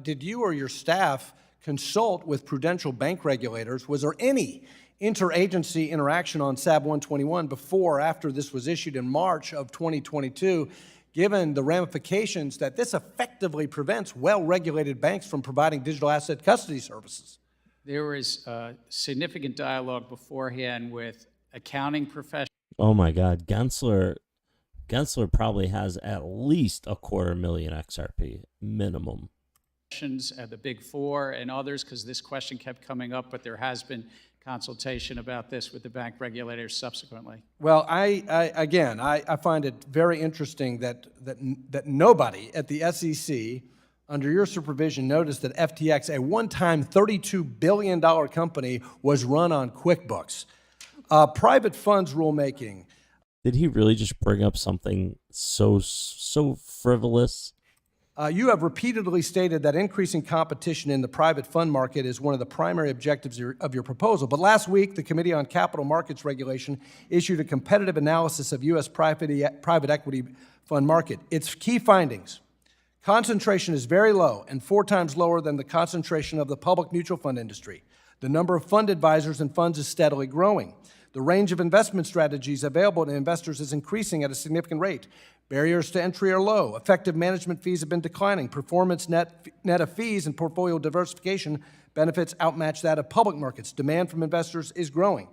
did you or your staff consult with prudential bank regulators? Was there any interagency interaction on SAB 121 before or after this was issued in March of 2022, given the ramifications that this effectively prevents well-regulated banks from providing digital asset custody services? There was significant dialogue beforehand with accounting professionals. Oh my God, Gensler probably has at least 250,000 XRP minimum. At the Big Four and others, because this question kept coming up, but there has been consultation about this with the bank regulators subsequently. Well, I find it very interesting that nobody at the SEC, under your supervision, noticed that FTX, a one-time $32 billion company, was run on QuickBooks. Private funds rulemaking. Did he really just bring up something so frivolous? You have repeatedly stated that increasing competition in the private fund market is one of the primary objectives of your proposal. But last week, the Committee on Capital Markets Regulation issued a competitive analysis of U.S. private equity fund market. Its key findings: concentration is very low and 4 times lower than the concentration of the public mutual fund industry. The number of fund advisors and funds is steadily growing. The range of investment strategies available to investors is increasing at a significant rate. Barriers to entry are low. Effective management fees have been declining. Performance net of fees and portfolio diversification benefits outmatch that of public markets. Demand from investors is growing.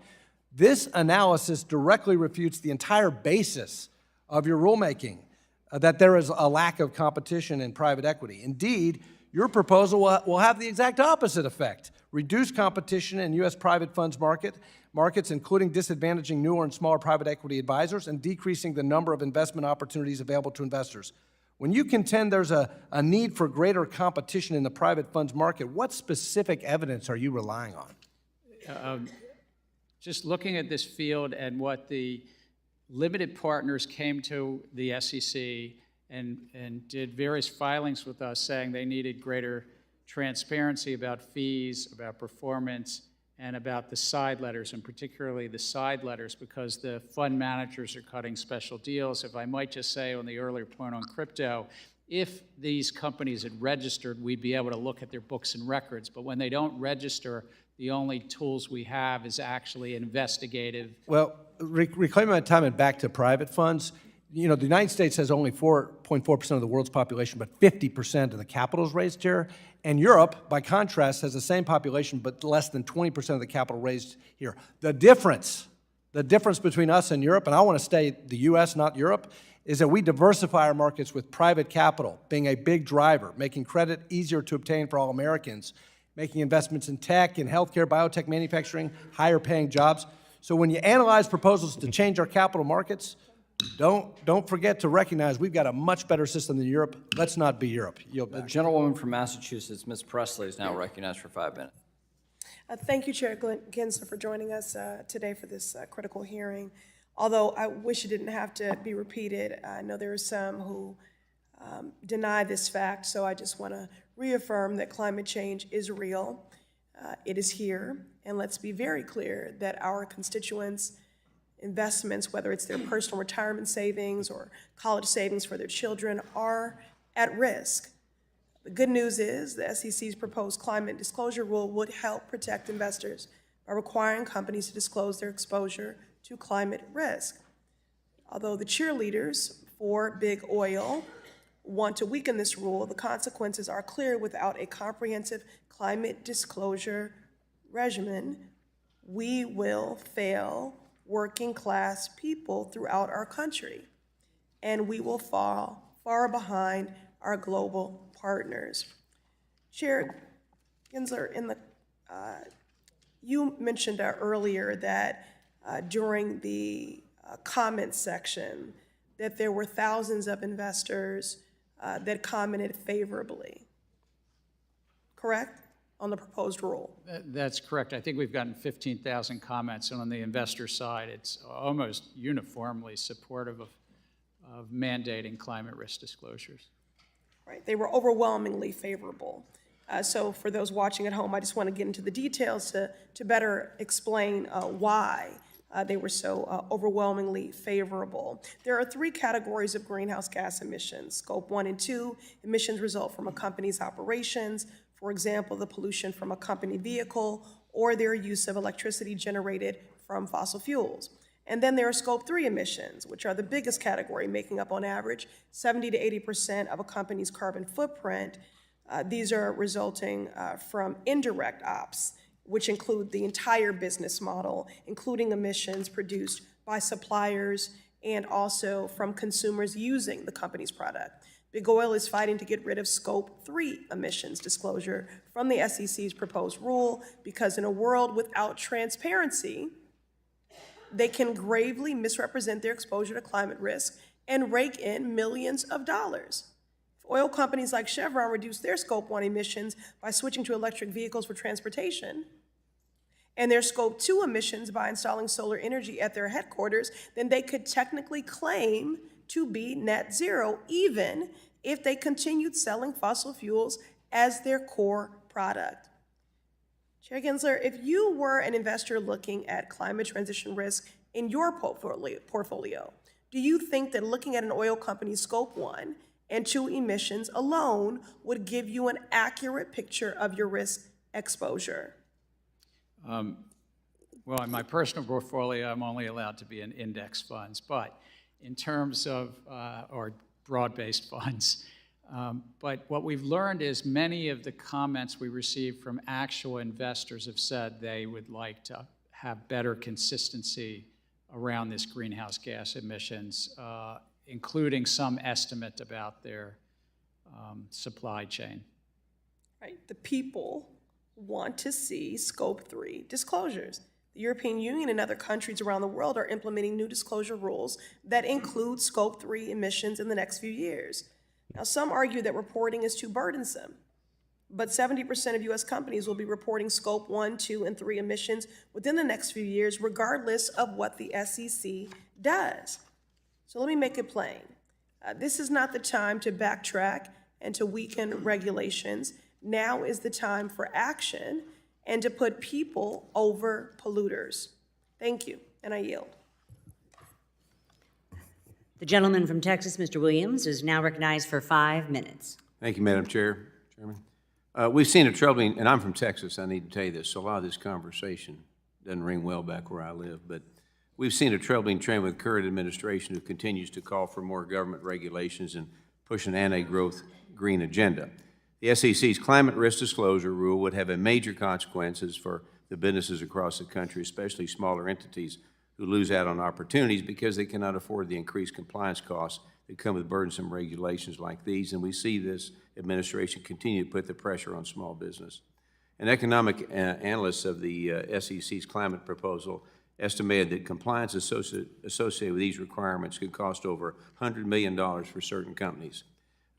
This analysis directly refutes the entire basis of your rulemaking, that there is a lack of competition in private equity. Indeed, your proposal will have the exact opposite effect: reduce competition in U.S. private funds markets, including disadvantaging newer and smaller private equity advisors and decreasing the number of investment opportunities available to investors. When you contend there's a need for greater competition in the private funds market, what specific evidence are you relying on? Just looking at this field and what the limited partners came to the SEC and did various filings with us saying they needed greater transparency about fees, about performance, and about the side letters, and particularly the side letters, because the fund managers are cutting special deals. If I might just say on the earlier point on crypto, if these companies had registered, we'd be able to look at their books and records. But when they don't register, the only tools we have is actually investigative. Well, reclaiming my time and back to private funds, you know, the United States has only 4.4% of the world's population, but 50% of the capital is raised here. And Europe, by contrast, has the same population, but less than 20% of the capital raised here. The difference between us and Europe, and I want to stay the U.S., not Europe, is that we diversify our markets with private capital being a big driver, making credit easier to obtain for all Americans, making investments in tech, in healthcare, biotech, manufacturing, higher paying jobs. So when you analyze proposals to change our capital markets, don't forget to recognize we've got a much better system than Europe. Let's not be Europe. Yield back. The gentlewoman from Massachusetts, Ms. Presley, is now recognized for 5 minutes. Thank you, Chair Gensler, for joining us today for this critical hearing. Although I wish it didn't have to be repeated, I know there are some who deny this fact, so I just want to reaffirm that climate change is real. It is here, and let's be very clear that our constituents' investments, whether it's their personal retirement savings or college savings for their children, are at risk. The good news is the SEC's proposed climate disclosure rule would help protect investors by requiring companies to disclose their exposure to climate risk. Although the cheerleaders for big oil want to weaken this rule, the consequences are clear. Without a comprehensive climate disclosure regimen, we will fail working class people throughout our country, and we will fall far behind our global partners. Chair Gensler, you mentioned earlier that during the comment section that there were thousands of investors that commented favorably, correct, on the proposed rule? That's correct. I think we've gotten 15,000 comments, and on the investor side, it's almost uniformly supportive of mandating climate risk disclosures. Right, they were overwhelmingly favorable. So for those watching at home, I just want to get into the details to better explain why they were so overwhelmingly favorable. There are 3 categories of greenhouse gas emissions. Scope 1 and 2 emissions result from a company's operations, for example, the pollution from a company vehicle or their use of electricity generated from fossil fuels. And then there are Scope 3 emissions, which are the biggest category, making up on average 70 to 80% of a company's carbon footprint. These are resulting from indirect ops, which include the entire business model, including emissions produced by suppliers and also from consumers using the company's product. Big Oil is fighting to get rid of Scope 3 emissions disclosure from the SEC's proposed rule because in a world without transparency, they can gravely misrepresent their exposure to climate risk and rake in millions of dollars. If oil companies like Chevron reduce their Scope 1 emissions by switching to electric vehicles for transportation, and their Scope 2 emissions by installing solar energy at their headquarters, then they could technically claim to be net zero, even if they continued selling fossil fuels as their core product. Chair Gensler, if you were an investor looking at climate transition risk in your portfolio, do you think that looking at an oil company's Scope 1 and 2 emissions alone would give you an accurate picture of your risk exposure? Well, in my personal portfolio, I'm only allowed to be in index funds, but in terms of, or broad-based funds, but what we've learned is many of the comments we received from actual investors have said they would like to have better consistency around this greenhouse gas emissions, including some estimate about their supply chain. Right, the people want to see Scope 3 disclosures. The European Union and other countries around the world are implementing new disclosure rules that include Scope 3 emissions in the next few years. Now, some argue that reporting is too burdensome, but 70% of U.S. companies will be reporting Scope 1, 2, and 3 emissions within the next few years, regardless of what the SEC does. So let me make it plain. This is not the time to backtrack and to weaken regulations. Now is the time for action and to put people over polluters. Thank you, and I yield. The gentleman from Texas, Mr. Williams, is now recognized for 5 minutes. Thank you, Madam Chairman. We've seen a troubling, and I'm from Texas, I need to tell you this, so a lot of this conversation doesn't ring well back where I live, but we've seen a troubling trend with the current administration who continues to call for more government regulations and push an anti-growth green agenda. The SEC's climate risk disclosure rule would have major consequences for the businesses across the country, especially smaller entities who lose out on opportunities because they cannot afford the increased compliance costs that come with burdensome regulations like these, and we see this administration continue to put the pressure on small business. An economic analyst of the SEC's climate proposal estimated that compliance associated with these requirements could cost over $100 million for certain companies.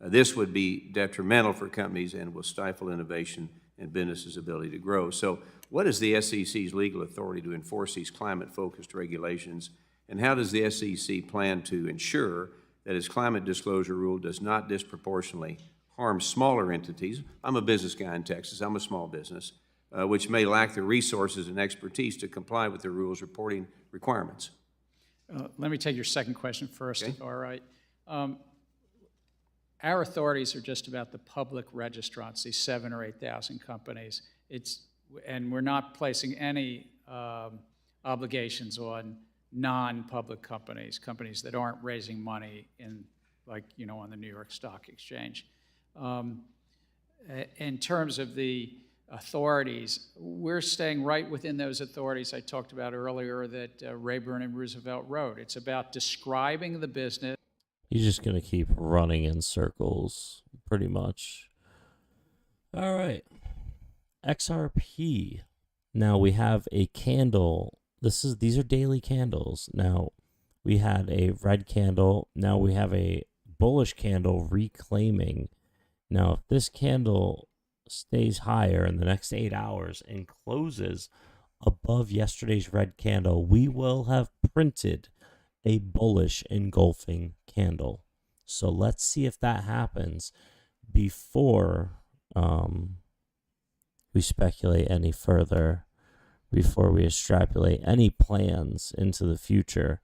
This would be detrimental for companies and will stifle innovation and businesses' ability to grow. So what is the SEC's legal authority to enforce these climate-focused regulations, and how does the SEC plan to ensure that its climate disclosure rule does not disproportionately harm smaller entities? I'm a business guy in Texas, I'm a small business, which may lack the resources and expertise to comply with the rule's reporting requirements. Let me take your second question first, Okay. if all right. Our authorities are just about the public registrants, these 7,000 or 8,000 companies. And we're not placing any obligations on non-public companies, companies that aren't raising money in, like, you know, on the New York Stock Exchange. In terms of the authorities, we're staying right within those authorities I talked about earlier that Rayburn and Roosevelt wrote. It's about describing the business. He's just going to keep running in circles, pretty much. All right. XRP. Now we have a candle. These are daily candles. Now, we had a red candle. Now we have a bullish candle reclaiming. Now, if this candle stays higher in the next 8 hours and closes above yesterday's red candle, we will have printed a bullish engulfing candle. So let's see if that happens before we speculate any further, before we extrapolate any plans into the future.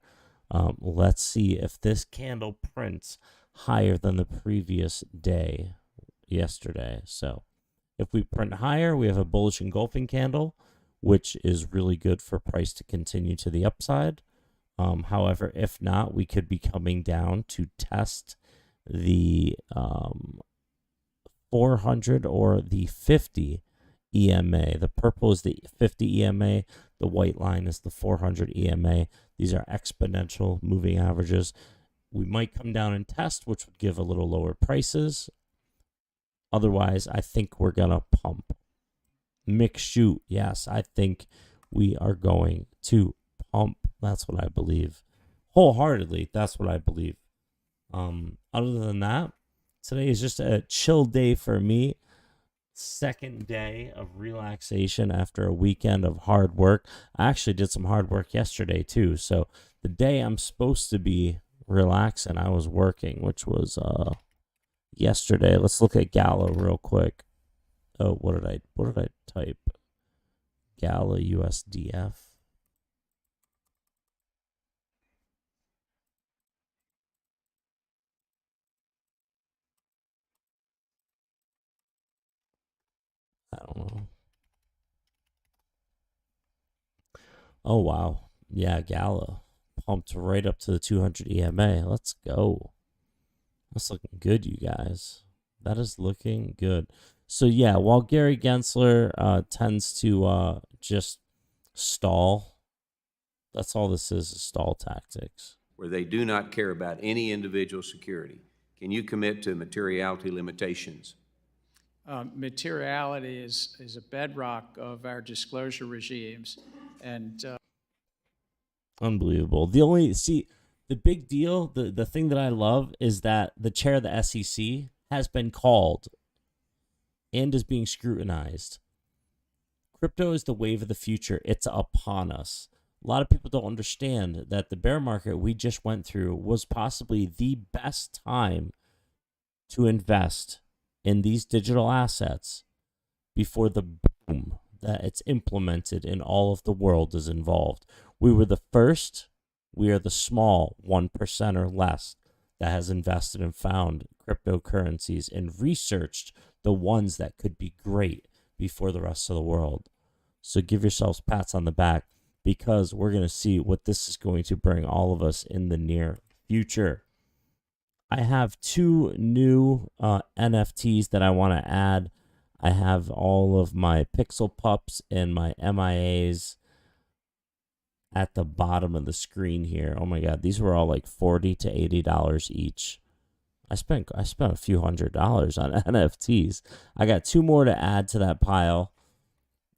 Let's see if this candle prints higher than the previous day, yesterday. So if we print higher, we have a bullish engulfing candle, which is really good for price to continue to the upside. However, if not, we could be coming down to test the 400 or the 50 EMA. The purple is the 50 EMA. The white line is the 400 EMA. These are exponential moving averages. We might come down and test, which would give a little lower prices. Otherwise, I think we're going to pump. Mix shoot. Yes, I think we are going to pump. That's what I believe. Wholeheartedly, that's what I believe. Other than that, today is just a chill day for me. Second day of relaxation after a weekend of hard work. I actually did some hard work yesterday too. So the day I'm supposed to be relaxing, I was working, which was yesterday. Let's look at Gala real quick. Oh, what did I type? Gala USDF. I don't know. Oh, wow. Yeah, Gala pumped right up to the 200 EMA. Let's go. That's looking good, you guys. That is looking good. So, yeah, while Gary Gensler tends to just stall, that's all this is stall tactics. Where they do not care about any individual security. Can you commit to materiality limitations? Materiality is a bedrock of our disclosure regimes, and Unbelievable. The big deal, the thing that I love is that the chair of the SEC has been called and is being scrutinized. Crypto is the wave of the future. It's upon us. A lot of people don't understand that the bear market we just went through was possibly the best time to invest in these digital assets before the boom that it's implemented in all of the world is involved. We were the first. We are the small 1% or less that has invested and found cryptocurrencies and researched the ones that could be great before the rest of the world. So give yourselves pats on the back, because we're going to see what this is going to bring all of us in the near future. I have 2 new NFTs that I want to add. I have all of my Pixel Pups and my MIAs at the bottom of the screen here. Oh my God, these were all like $40 to $80 each. I spent a few $100 on NFTs. I got 2 more to add to that pile.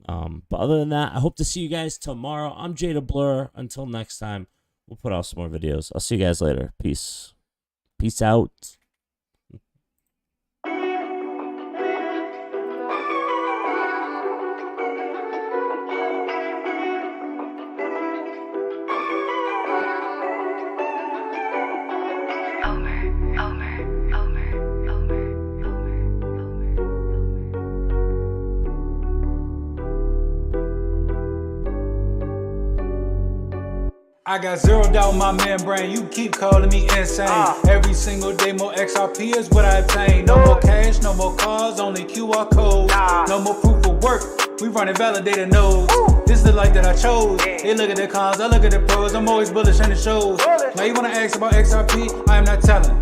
But other than that, I hope to see you guys tomorrow. I'm Jada Blur. Until next time, we'll put out some more videos. I'll see you guys later. Peace. Peace out. I got zeroed out my membrane, you keep calling me insane. Every single day more XRP is what I obtain. No more cash, no more cars, only QR codes. No more proof of work, we running validated nodes. This is the life that I chose. They look at the cons, I look at the pros. I'm always bullish and it shows. Now you wanna ask about XRP, I am not telling.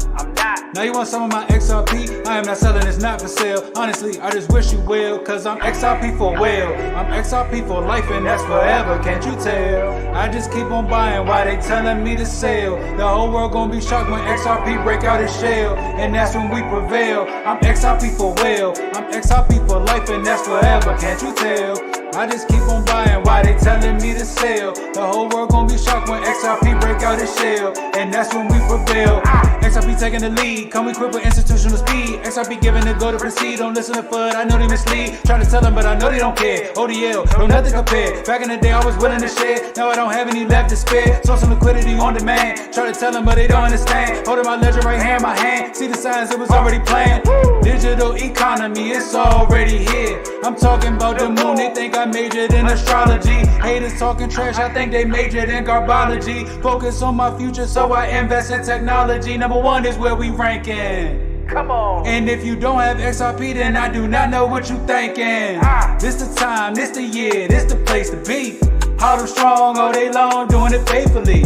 Now you want some of my XRP, I am not selling, it's not for sale. Honestly, I just wish you well, cause I'm XRP for well. I'm XRP for life and that's forever, can't you tell? I just keep on buying while they telling me to sell. The whole world gonna be shocked when XRP break out its shell, and that's when we prevail. I'm XRP for well, I'm XRP for life and that's forever, can't you tell? I just keep on buying while they telling me to sell. The whole world gonna be shocked when XRP break out its shell, and that's when we prevail. XRP taking the lead, come equipped with institutional speed. XRP giving the go to proceed, don't listen to FUD, I know they mislead. Try to tell them, but I know they don't care. ODL, no nothing compared. Back in the day, I was willing to share, now I don't have any left to spare. Source some liquidity on demand, try to tell them, but they don't understand. Holding my ledger right here in my hand, see the signs, it was already planned. Digital economy, it's already here. I'm talking about the moon, they think I majored in astrology. Haters talking trash, I think they majored in garbology. Focus on my future, so I invest in technology. Number one is where we ranking. Come on. And if you don't have XRP, then I do not know what you thinking. This the time, this the year, this the place to be. Hard and strong all day long, doing it faithfully.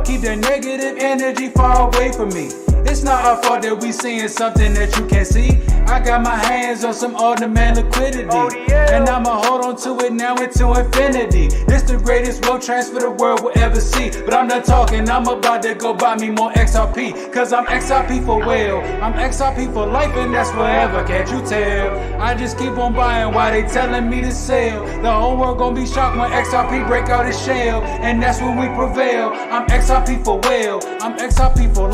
Keep that negative energy far away from me. It's not our fault that we seeing something that you can't see. I got my hands on some on-demand liquidity, and I'ma hold on to it now into infinity. This the greatest wealth transfer the world will ever see. But I'm not talking, I'm about to go buy me more XRP, cause I'm XRP for well. I'm XRP for life, and that's forever, can't you tell? I just keep on buying while they telling me to sell. The whole world gonna be shocked when XRP break out its shell, and that's when we prevail. I'm XRP for well, I'm XRP for life.